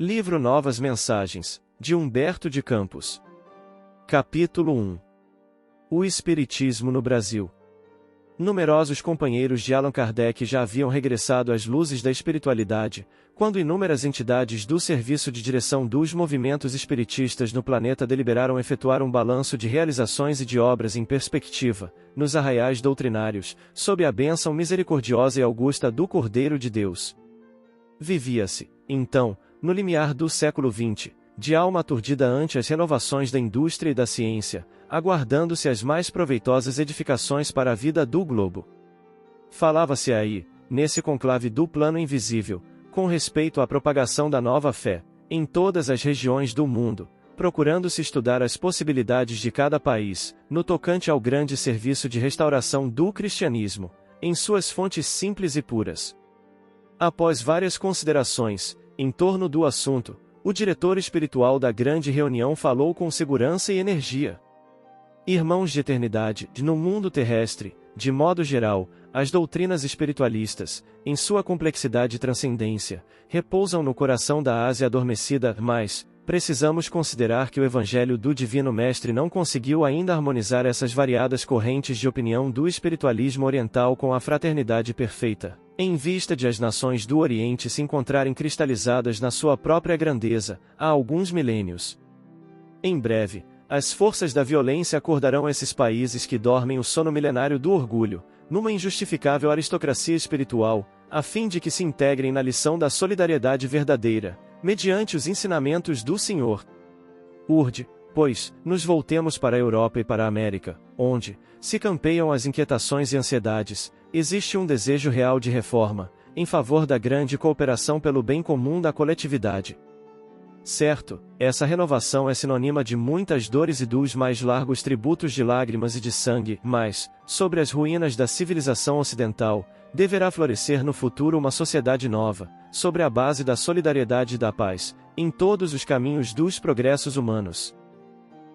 Livro Novas Mensagens, de Humberto de Campos. Capítulo 1. O Espiritismo no Brasil. Numerosos companheiros de Allan Kardec já haviam regressado às luzes da espiritualidade, quando inúmeras entidades do Serviço de Direção dos Movimentos Espiritistas no planeta deliberaram efetuar um balanço de realizações e de obras em perspectiva, nos arraiais doutrinários, sob a bênção misericordiosa e augusta do Cordeiro de Deus. Vivia-se, então, no limiar do século XX, de alma aturdida ante as renovações da indústria e da ciência, aguardando-se as mais proveitosas edificações para a vida do globo. Falava-se aí, nesse conclave do plano invisível, com respeito à propagação da nova fé, em todas as regiões do mundo, procurando-se estudar as possibilidades de cada país, no tocante ao grande serviço de restauração do cristianismo, em suas fontes simples e puras. Após várias considerações, em torno do assunto, o diretor espiritual da grande reunião falou com segurança e energia. Irmãos de eternidade, no mundo terrestre, de modo geral, as doutrinas espiritualistas, em sua complexidade e transcendência, repousam no coração da Ásia adormecida, mas precisamos considerar que o Evangelho do Divino Mestre não conseguiu ainda harmonizar essas variadas correntes de opinião do espiritualismo oriental com a fraternidade perfeita, em vista de as nações do Oriente se encontrarem cristalizadas na sua própria grandeza, há alguns milênios. Em breve, as forças da violência acordarão esses países que dormem o sono milenário do orgulho, numa injustificável aristocracia espiritual, a fim de que se integrem na lição da solidariedade verdadeira, mediante os ensinamentos do Senhor. Urde, pois, nos voltemos para a Europa e para a América, onde, se campeiam as inquietações e ansiedades, existe um desejo real de reforma, em favor da grande cooperação pelo bem comum da coletividade. Certo, essa renovação é sinônima de muitas dores e dos mais largos tributos de lágrimas e de sangue, mas, sobre as ruínas da civilização ocidental, deverá florescer no futuro uma sociedade nova, sobre a base da solidariedade e da paz, em todos os caminhos dos progressos humanos.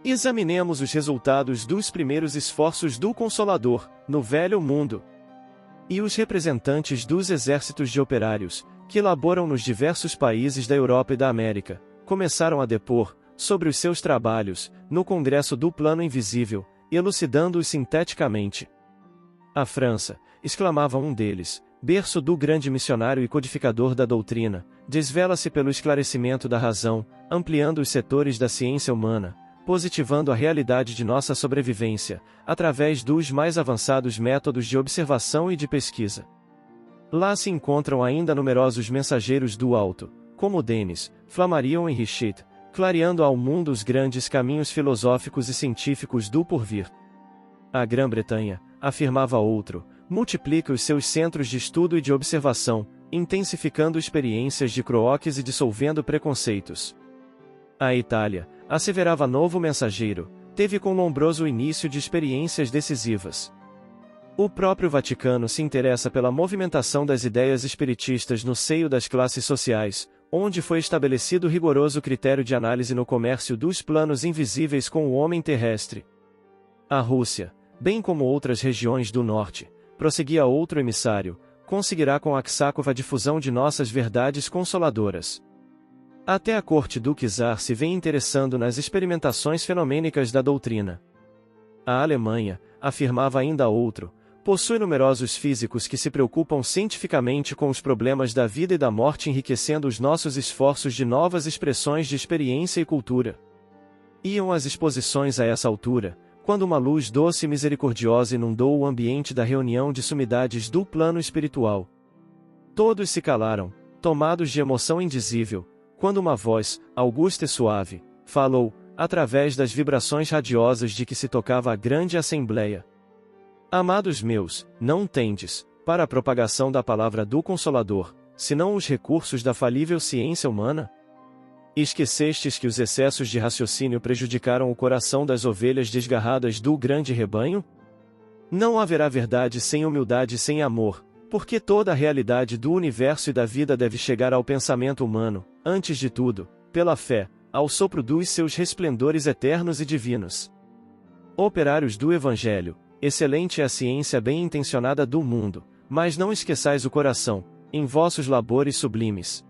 Examinemos os resultados dos primeiros esforços do Consolador, no Velho Mundo. E os representantes dos exércitos de operários, que laboram nos diversos países da Europa e da América, começaram a depor, sobre os seus trabalhos, no Congresso do Plano Invisível, elucidando-os sinteticamente. A França, exclamava um deles, berço do grande missionário e codificador da doutrina, desvela-se pelo esclarecimento da razão, ampliando os setores da ciência humana, positivando a realidade de nossa sobrevivência, através dos mais avançados métodos de observação e de pesquisa. Lá se encontram ainda numerosos mensageiros do alto, como Denis, Flammarion e Richet, clareando ao mundo os grandes caminhos filosóficos e científicos do porvir. A Grã-Bretanha, afirmava outro, multiplica os seus centros de estudo e de observação, intensificando experiências de croques e dissolvendo preconceitos. A Itália, asseverava novo mensageiro, teve com lombroso início de experiências decisivas. O próprio Vaticano se interessa pela movimentação das ideias espiritistas no seio das classes sociais, onde foi estabelecido rigoroso critério de análise no comércio dos planos invisíveis com o homem terrestre. A Rússia, bem como outras regiões do norte, prosseguia outro emissário, conseguirá com Aksakov a difusão de nossas verdades consoladoras. Até a corte do czar se vem interessando nas experimentações fenomênicas da doutrina. A Alemanha, afirmava ainda outro, possui numerosos físicos que se preocupam cientificamente com os problemas da vida e da morte, enriquecendo os nossos esforços de novas expressões de experiência e cultura. Iam as exposições a essa altura, quando uma luz doce e misericordiosa inundou o ambiente da reunião de sumidades do plano espiritual. Todos se calaram, tomados de emoção indizível, quando uma voz, augusta e suave, falou, através das vibrações radiosas de que se tocava a grande assembleia. Amados meus, não tendes, para a propagação da palavra do Consolador, senão os recursos da falível ciência humana? Esquecestes que os excessos de raciocínio prejudicaram o coração das ovelhas desgarradas do grande rebanho? Não haverá verdade sem humildade e sem amor, porque toda a realidade do universo e da vida deve chegar ao pensamento humano, antes de tudo, pela fé, ao sopro dos seus resplendores eternos e divinos. Operários do Evangelho, excelente é a ciência bem intencionada do mundo, mas não esqueçais o coração, em vossos labores sublimes.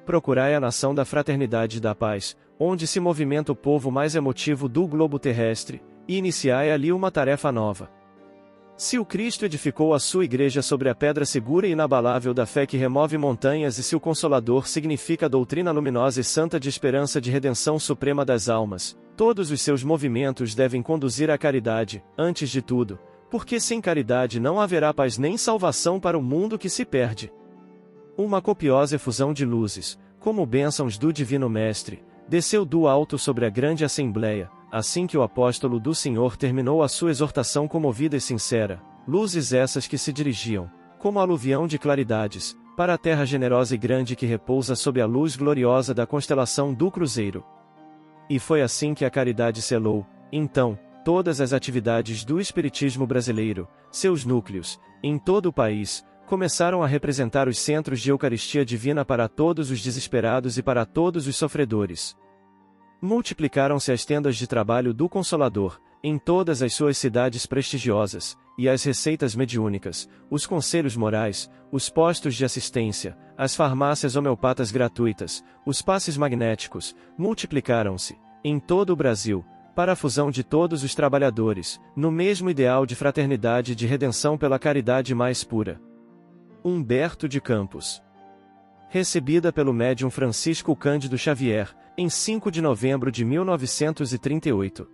procurai a nação da fraternidade e da paz, onde se movimenta o povo mais emotivo do globo terrestre, e iniciai ali uma tarefa nova. Se o Cristo edificou a sua igreja sobre a pedra segura e inabalável da fé que remove montanhas, e se o Consolador significa a doutrina luminosa e santa de esperança de redenção suprema das almas, todos os seus movimentos devem conduzir à caridade, antes de tudo, porque sem caridade não haverá paz nem salvação para o mundo que se perde. Uma copiosa efusão de luzes, como bênçãos do Divino Mestre, desceu do alto sobre a grande assembleia, assim que o apóstolo do Senhor terminou a sua exortação comovida e sincera, luzes essas que se dirigiam, como aluvião de claridades, para a terra generosa e grande que repousa sob a luz gloriosa da constelação do Cruzeiro. E foi assim que a caridade selou, então, todas as atividades do Espiritismo brasileiro, seus núcleos, em todo o país, começaram a representar os centros de Eucaristia Divina para todos os desesperados e para todos os sofredores. Multiplicaram-se as tendas de trabalho do Consolador, em todas as suas cidades prestigiosas, e as receitas mediúnicas, os conselhos morais, os postos de assistência, as farmácias homeopatas gratuitas, os passes magnéticos, multiplicaram-se, em todo o Brasil, para a fusão de todos os trabalhadores, no mesmo ideal de fraternidade e de redenção pela caridade mais pura. Humberto de Campos. Recebida pelo médium Francisco Cândido Xavier, em 5 de novembro de 1938.